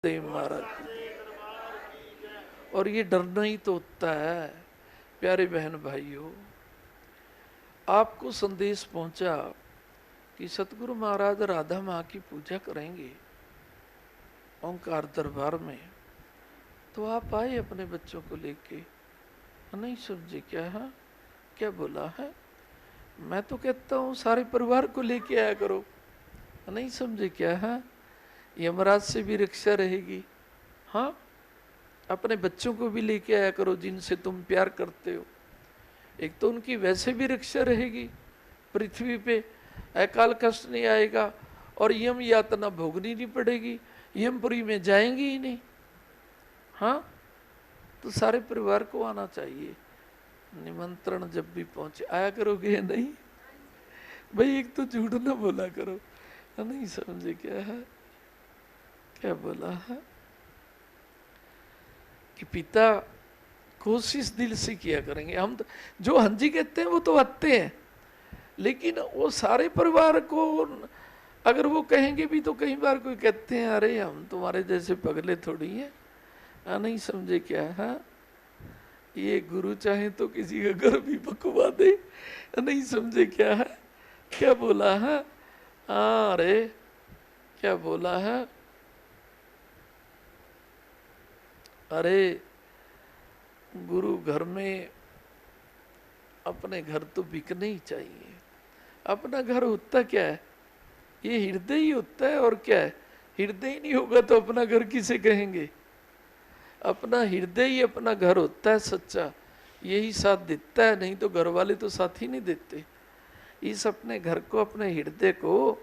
देव महाराज की। और ये डरना ही तो होता है। प्यारे बहन भाइयों, आपको संदेश पहुंचा कि सतगुरु महाराज राधा माँ की पूजा करेंगे ओंकार दरबार में, तो आप आए अपने बच्चों को लेके। नहीं समझे क्या है? क्या बोला है? मैं तो कहता हूँ सारे परिवार को लेके आया करो। नहीं समझे क्या है? यमराज से भी रक्षा रहेगी। हाँ, अपने बच्चों को भी लेके आया करो जिनसे तुम प्यार करते हो। एक तो उनकी वैसे भी रक्षा रहेगी, पृथ्वी पे अकाल कष्ट नहीं आएगा और यम यातना भोगनी नहीं पड़ेगी, यमपुरी में जाएंगी ही नहीं। हाँ, तो सारे परिवार को आना चाहिए। निमंत्रण जब भी पहुंचे आया करोगे या नहीं? भाई एक तो झूठ ना बोला करो। नहीं समझे क्या है? क्या बोला है कि पिता कोशिश दिल से किया करेंगे। हम तो जो हंजी कहते हैं वो तो आते हैं, लेकिन वो सारे परिवार को अगर वो कहेंगे भी तो कई बार कोई कहते हैं अरे हम तुम्हारे जैसे पगले थोड़ी हैं। नहीं समझे क्या है? ये गुरु चाहे तो किसी का घर भी पकवा दे। नहीं समझे क्या है? क्या बोला है? अरे क्या बोला है? अरे गुरु घर में अपने घर तो बिकने ही चाहिए। अपना घर होता क्या है? ये हृदय ही होता है। और क्या है? हृदय ही नहीं होगा तो अपना घर किसे कहेंगे? अपना हृदय ही अपना घर होता है सच्चा, यही साथ देता है। नहीं तो घर वाले तो साथ ही नहीं देते। इस अपने घर को, अपने हृदय को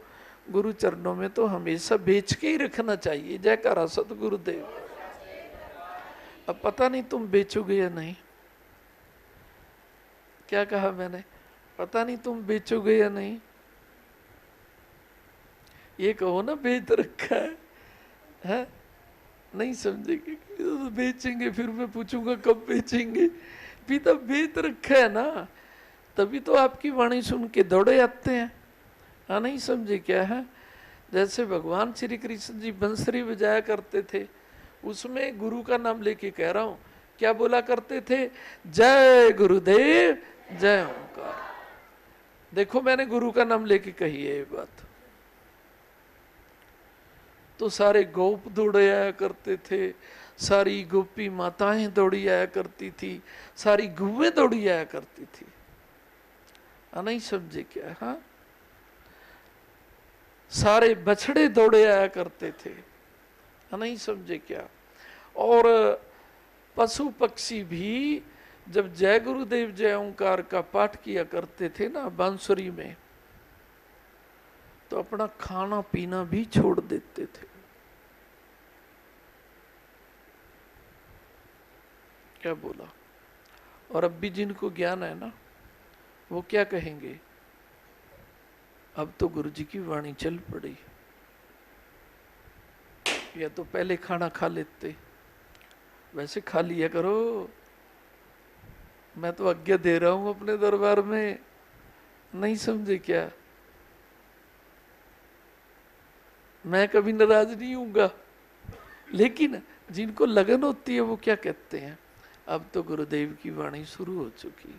गुरु चरणों में तो हमेशा बेच के ही रखना चाहिए। जयकारा सतगुरुदेव। अब पता नहीं तुम बेचोगे या नहीं। क्या कहा मैंने? पता नहीं तुम बेचोगे या नहीं। ये कहो ना बेच रखा है? नहीं समझेंगे तो बेचेंगे। फिर मैं पूछूंगा कब बेचेंगे? पिता बेच रखा है ना, तभी तो आपकी वाणी सुन के दौड़े आते हैं। हाँ, नहीं समझे क्या है? जैसे भगवान श्री कृष्ण जी बंसुरी बजाया करते थे, उसमें गुरु का नाम लेके कह रहा हूं, क्या बोला करते थे? जय गुरुदेव, जय ओंकार। देखो मैंने गुरु का नाम लेके कही है ये बात। तो सारे गोप दौड़े आया करते थे, सारी गोपी माताएं दौड़ी आया करती थी, सारी गुवें दौड़ी आया करती थी। नहीं समझे क्या? हाँ, सारे बछड़े दौड़े आया करते थे। नहीं समझे क्या? और पशु पक्षी भी जब जय गुरुदेव जय ओंकार का पाठ किया करते थे ना बांसुरी में, तो अपना खाना पीना भी छोड़ देते थे। क्या बोला? और अब भी जिनको ज्ञान है ना, वो क्या कहेंगे? अब तो गुरु जी की वाणी चल पड़ी, या तो पहले खाना खा लेते। वैसे खा लिया करो, मैं तो आज्ञा दे रहा हूं अपने दरबार में। नहीं समझे क्या? मैं कभी नाराज नहीं हूंगा, लेकिन जिनको लगन होती है वो क्या कहते हैं? अब तो गुरुदेव की वाणी शुरू हो चुकी,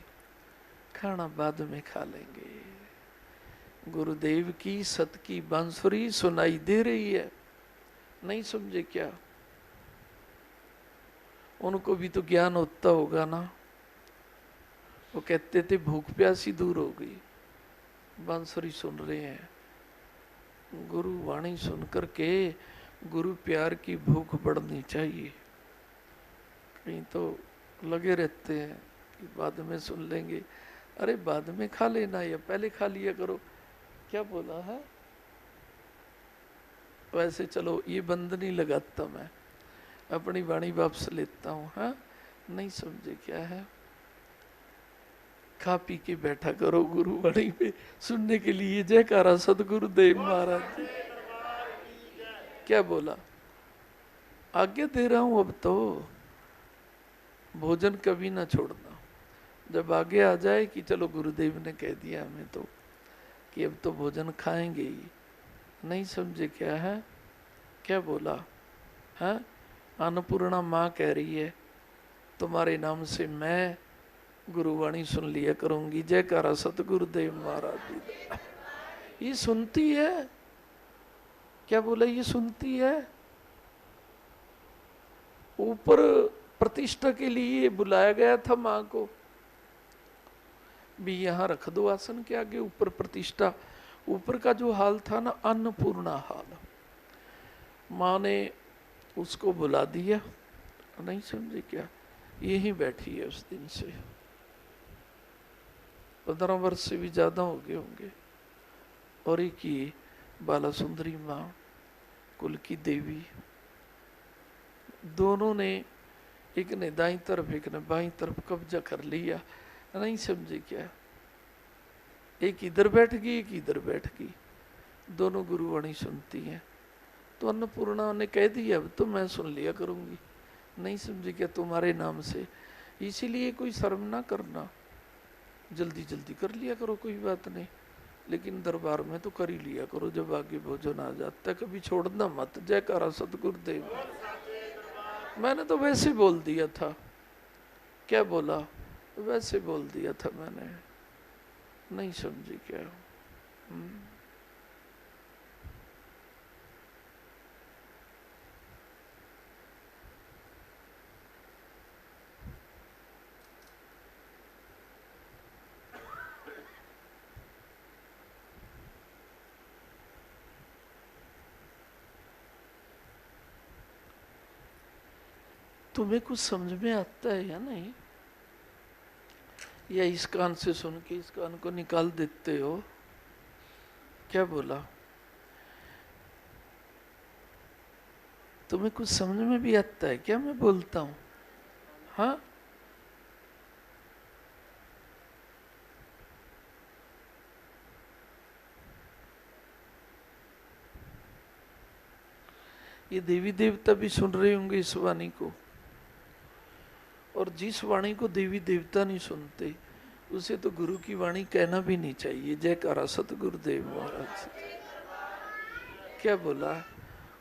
खाना बाद में खा लेंगे। गुरुदेव की सत की बांसुरी सुनाई दे रही है। नहीं समझे क्या? उनको भी तो ज्ञान होता होगा ना। वो कहते थे भूख प्यासी दूर हो गई। बांसुरी सुन रहे हैं, गुरु वाणी सुन कर के गुरु प्यार की भूख बढ़नी चाहिए। कहीं तो लगे रहते हैं कि बाद में सुन लेंगे। अरे बाद में खा लेना या पहले खा लिया करो। क्या बोला है? वैसे चलो ये बंद नहीं लगाता, मैं अपनी वाणी वापस लेता हूँ। हाँ, नहीं समझे क्या है? खा पी के बैठा करो गुरु वाणी पे सुनने के लिए। जयकारा सतगुरुदेव महाराज जी। क्या बोला? आज्ञा दे रहा हूं, अब तो भोजन कभी ना छोड़ना। जब आगे आ जाए कि चलो गुरुदेव ने कह दिया हमें तो कि अब तो भोजन खाएंगे ही। नहीं समझे क्या है? क्या बोला? है। अन्नपूर्णा माँ कह रही है तुम्हारे नाम से मैं गुरुवाणी सुन लिया करूंगी। जयकारा सतगुरुदेव महाराज जी। ये सुनती है, क्या बोला, ये सुनती है। ऊपर प्रतिष्ठा के लिए बुलाया गया था माँ को, भी यहाँ रख दो आसन के आगे, ऊपर प्रतिष्ठा। ऊपर का जो हाल था ना, अन्नपूर्णा हाल, माँ ने उसको बुला दिया। नहीं समझे क्या? यहीं बैठी है उस दिन से, 15 वर्ष से भी ज्यादा हो गए होंगे। और एक ये बाला सुंदरी माँ, कुल की देवी, दोनों ने, एक ने दाईं तरफ एक ने बाईं तरफ कब्जा कर लिया। नहीं समझे क्या? एक इधर बैठ गई एक इधर बैठ गई, दोनों गुरुवाणी सुनती हैं। तो अन्नपूर्णा ने कह दिया अब तो मैं सुन लिया करूंगी। नहीं समझे क्या? तुम्हारे नाम से। इसीलिए कोई शर्म ना करना, जल्दी जल्दी कर लिया करो, कोई बात नहीं, लेकिन दरबार में तो कर ही लिया करो। जब आगे भोजन आ जाता है कभी छोड़ना मत। जयकारा सतगुरुदेव। मैंने तो वैसे बोल दिया था। क्या बोला? वैसे बोल दिया था मैंने। नहीं समझी क्या? तुम्हें कुछ समझ में आता है या नहीं? या इस कान से सुन के इस कान को निकाल देते हो? क्या बोला? तुम्हें कुछ समझ में भी आता है क्या मैं बोलता हूं? हाँ, ये देवी देवता भी सुन रहे होंगे इस वाणी को, और जिस वाणी को देवी देवता नहीं सुनते उसे तो गुरु की वाणी कहना भी नहीं चाहिए। जयकारा सतगुरुदेव महाराज। क्या बोला?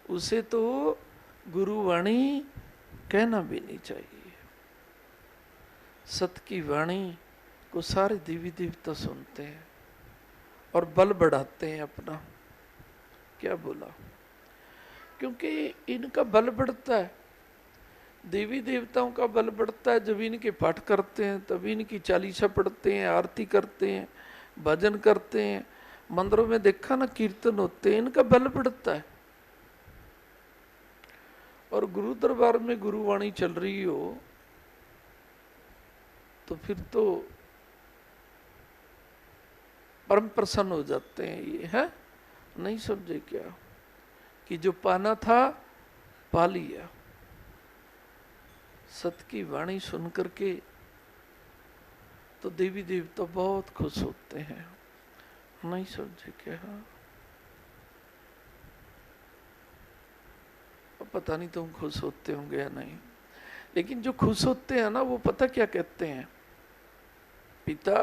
उसे तो गुरु वाणी कहना भी नहीं चाहिए। सत की वाणी को सारे देवी देवता सुनते हैं और बल बढ़ाते हैं अपना। क्या बोला? क्योंकि इनका बल बढ़ता है, देवी देवताओं का बल बढ़ता है जब इनके पाठ करते हैं, तब इनकी चालीसा पढ़ते हैं, आरती करते हैं, भजन करते हैं, मंदिरों में देखा ना कीर्तन होते हैं, इनका बल बढ़ता है। और गुरु दरबार में गुरुवाणी चल रही हो तो फिर तो परम प्रसन्न हो जाते हैं ये, है। नहीं समझे क्या? कि जो पाना था पा लिया। सत की वाणी सुन करके तो देवी देवता बहुत खुश होते हैं। नहीं समझे क्या? अब पता नहीं तुम खुश होते होंगे या नहीं, लेकिन जो खुश होते हैं ना वो पता क्या कहते हैं? पिता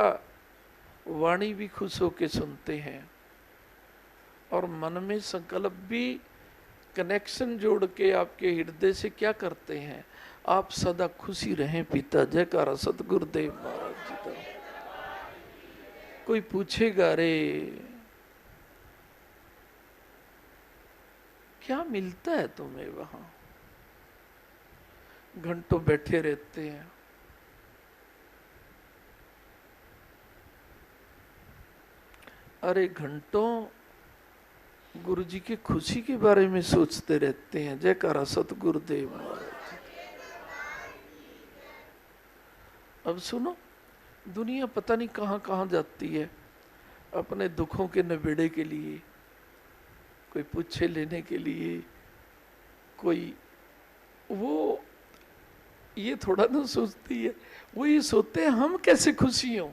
वाणी भी खुश होके सुनते हैं और मन में संकल्प भी कनेक्शन जोड़ के आपके हृदय से क्या करते हैं? आप सदा खुशी रहें पिता। जयकारा सतगुरुदेव महाराज जी का। कोई पूछेगा रे क्या मिलता है तुम्हें वहां? घंटों बैठे रहते हैं, अरे घंटों गुरु जी की खुशी के बारे में सोचते रहते हैं। जयकारा सतगुरुदेव महाराज। अब सुनो, दुनिया पता नहीं कहां कहां जाती है अपने दुखों के निबेड़े के लिए, कोई पूछे लेने के लिए, कोई वो ये थोड़ा ना सोचती है, वो ये सोचते हैं हम कैसे खुशी हों।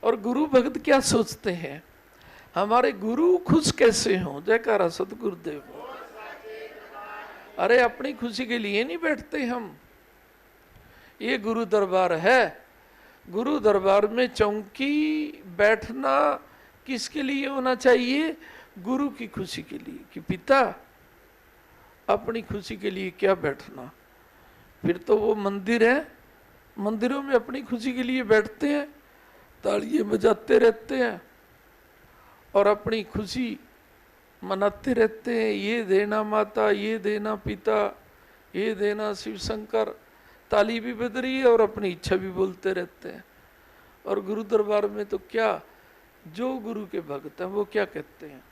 और गुरु भक्त क्या सोचते हैं? हमारे गुरु खुश कैसे हों। जयकारा सतगुरुदेव। अरे अपनी खुशी के लिए नहीं बैठते हम, ये गुरु दरबार है। गुरु दरबार में चौकी बैठना किसके लिए होना चाहिए? गुरु की खुशी के लिए, कि पिता अपनी खुशी के लिए क्या बैठना। फिर तो वो मंदिर है, मंदिरों में अपनी खुशी के लिए बैठते हैं, तालियां बजाते रहते हैं और अपनी खुशी मनाते रहते हैं। ये देना माता, ये देना पिता, ये देना शिव शंकर, ताली भी बज रही है और अपनी इच्छा भी बोलते रहते हैं। और गुरु दरबार में तो क्या, जो गुरु के भक्त हैं वो क्या कहते हैं,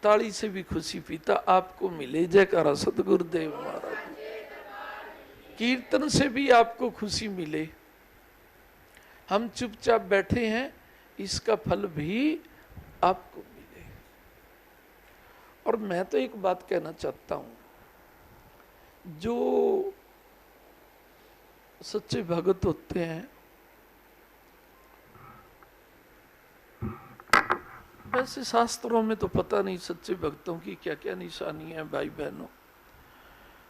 ताली से भी खुशी पिता आपको मिले, जयकारा सतगुरुदेव महाराज, कीर्तन से भी आपको खुशी मिले। हम चुपचाप बैठे हैं, इसका फल भी आपको मिले। और मैं तो एक बात कहना चाहता हूं, जो सच्चे भगत होते हैं, वैसे शास्त्रों में तो पता नहीं सच्चे भक्तों की क्या क्या निशानी है भाई बहनों।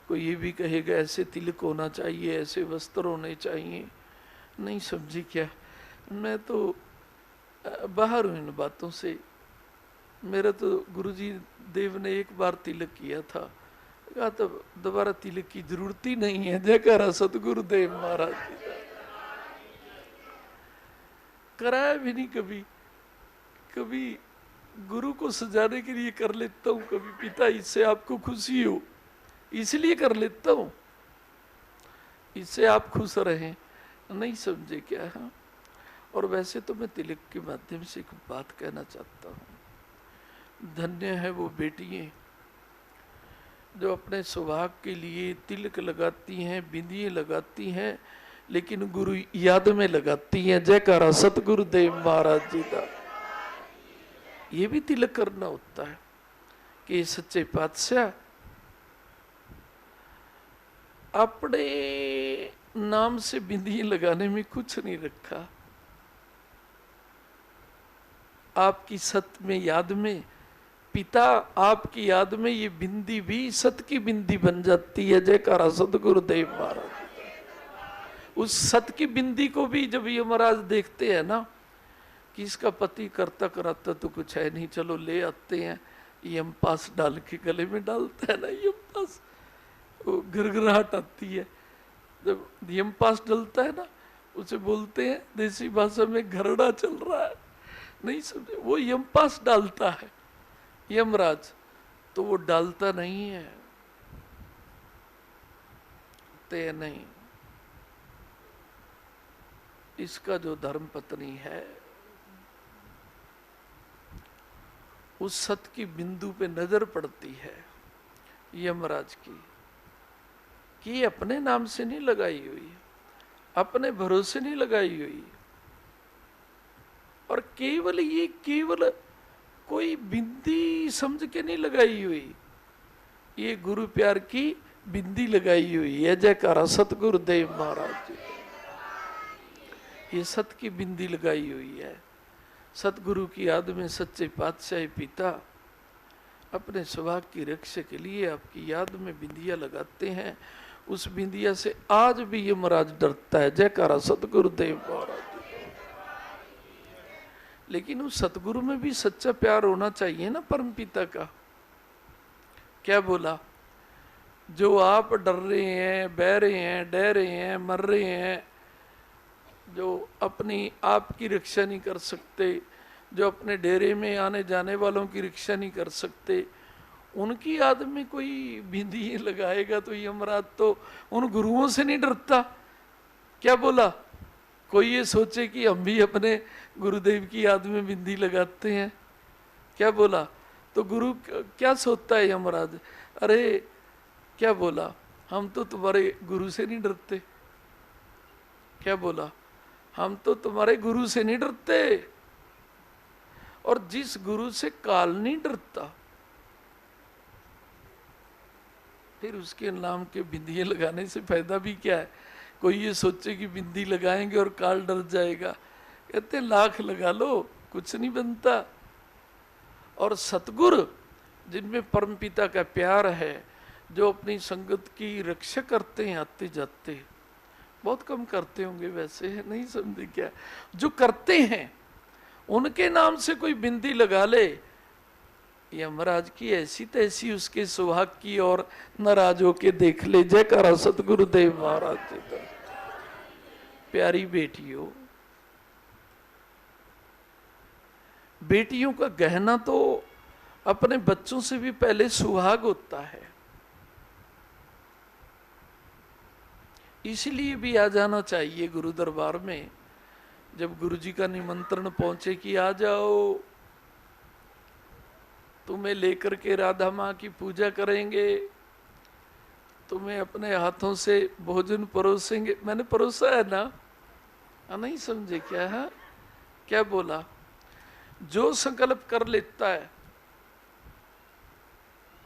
कोई ये भी कहेगा ऐसे तिलक होना चाहिए, ऐसे वस्त्र होने चाहिए, नहीं समझी क्या। मैं तो बाहर हूँ इन बातों से। मेरा तो गुरुजी देव ने एक बार तिलक किया था, कहा तो दोबारा तिलक की जरूरत ही नहीं है, जयकारा सतगुरुदेव महाराज जी का। कराया भी नहीं कभी, कभी गुरु को सजाने के लिए कर लेता हूँ, कभी पिता इससे आपको खुशी हो इसलिए कर लेता हूँ, इससे आप खुश रहें, नहीं समझे क्या है। और वैसे तो मैं तिलक के माध्यम से एक बात कहना चाहता हूँ, धन्य है वो बेटियां जो अपने सौभाग्य के लिए तिलक लगाती हैं, बिंदियां लगाती हैं, लेकिन गुरु याद में लगाती हैं, जयकारा सतगुरुदेव महाराज जी का। ये भी तिलक करना होता है कि सच्चे पातशाह अपने नाम से बिंदियां लगाने में कुछ नहीं रखा, आपकी सत में याद में, पिता आपकी याद में ये बिंदी भी सत की बिंदी बन जाती है, जयकारा सतगुरुदेव महाराज। उस सत की बिंदी को भी जब ये महाराज देखते हैं ना कि इसका पति करता कराता तो कुछ है नहीं, चलो ले आते हैं, यम पास डाल के गले में डालता है ना, यम पास, वो गिरगिराहट आती है जब यम पास डलता है ना, उसे बोलते हैं देसी भाषा में घरड़ा चल रहा है, नहीं समझे। वो यम पास डालता है यमराज, तो वो डालता नहीं है, ते नहीं। इसका जो धर्म पत्नी है उस सत की बिंदु पे नजर पड़ती है यमराज की, कि अपने नाम से नहीं लगाई हुई, अपने भरोसे नहीं लगाई हुई, और केवल ये केवल कोई बिंदी समझ के नहीं लगाई हुई, ये गुरु प्यार की बिंदी लगाई हुई है, जयकारा सतगुरुदेव महाराज जी। ये सत की बिंदी लगाई हुई है, सतगुरु की याद में सच्चे पातशाही पिता अपने सौभाग्य की रक्षा के लिए आपकी याद में बिंदिया लगाते हैं। उस बिंदिया से आज भी ये महाराज डरता है, जयकारा सतगुरुदेव महाराज। लेकिन उस सतगुरु में भी सच्चा प्यार होना चाहिए ना परम पिता का। क्या बोला, जो आप डर रहे हैं, बह रहे हैं, डह रहे हैं, मर रहे हैं, जो अपनी आपकी रक्षा नहीं कर सकते, जो अपने डेरे में आने जाने वालों की रक्षा नहीं कर सकते, उनकी याद में कोई बिंदी लगाएगा तो यमराज तो उन गुरुओं से नहीं डरता। क्या बोला, कोई ये सोचे कि हम भी अपने गुरुदेव की याद में बिंदी लगाते हैं, क्या बोला, तो गुरु क्या सोचता है यमराज, अरे क्या बोला, हम तो तुम्हारे गुरु से नहीं डरते, क्या बोला, हम तो तुम्हारे गुरु से नहीं डरते। और जिस गुरु से काल नहीं डरता, फिर उसके नाम के बिंदियां लगाने से फायदा भी क्या है। कोई ये सोचे कि बिंदी लगाएंगे और काल डर जाएगा, कहते लाख लगा लो कुछ नहीं बनता। और सतगुरु जिनमें परमपिता का प्यार है, जो अपनी संगत की रक्षा करते हैं आते जाते, बहुत कम करते होंगे वैसे, नहीं समझे क्या, जो करते हैं उनके नाम से कोई बिंदी लगा ले यमराज की ऐसी तैसी उसके सुहाग की और नाराज होके देख ले। जयकारा सतगुरुदेव महाराज जी का। प्यारी बेटियों, बेटियों का गहना तो अपने बच्चों से भी पहले सुहाग होता है। इसलिए भी आ जाना चाहिए गुरु दरबार में। जब गुरु जी का निमंत्रण पहुंचे कि आ जाओ, तुम्हें लेकर के राधा माँ की पूजा करेंगे, तुम्हें अपने हाथों से भोजन परोसेंगे। मैंने परोसा है ना? नहीं समझे क्या है? क्या बोला? जो संकल्प कर लेता है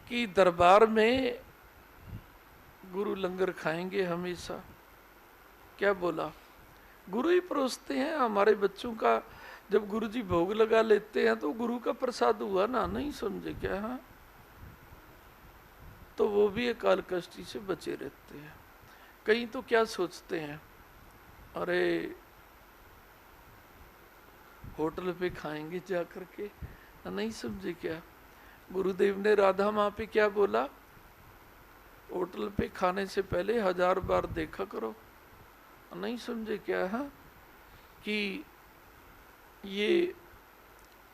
कि दरबार में गुरु लंगर खाएंगे हमेशा, क्या बोला? गुरु ही परोसते हैं हमारे बच्चों का। जब गुरु जी भोग लगा लेते हैं तो गुरु का प्रसाद हुआ ना। नहीं समझे क्या? हाँ, तो वो भी अकाल कष्टी से बचे रहते हैं। कहीं तो क्या सोचते हैं, अरे होटल पे खाएंगे जा करके। नहीं समझे क्या? गुरुदेव ने राधा माँ पे क्या बोला? होटल पे खाने से पहले 1000 बार देखा करो। नहीं समझे क्या? हाँ, कि ये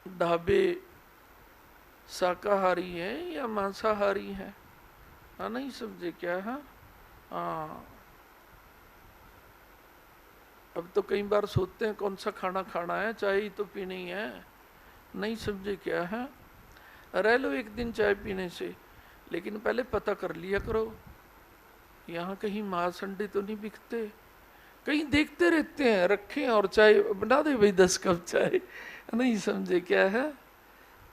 ढाबे शाकाहारी हैं या मांसाहारी हैं। नहीं समझे क्या? हाँ, अब तो कई बार सोचते हैं कौन सा खाना खाना है, चाय ही तो पीनी है। नहीं समझे क्या? है रह लो एक दिन चाय पीने से, लेकिन पहले पता कर लिया करो यहाँ कहीं मांस अंडे तो नहीं बिकते। कहीं देखते रहते हैं रखे और चाय बना दे भाई 10 कप चाय। नहीं समझे क्या? है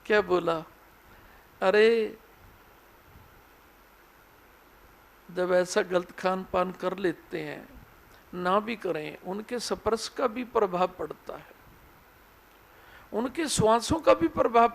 क्या बोला? अरे जब ऐसा गलत खान पान कर लेते हैं, ना भी करें, उनके स्पर्श का भी प्रभाव पड़ता है, उनके श्वासों का भी प्रभाव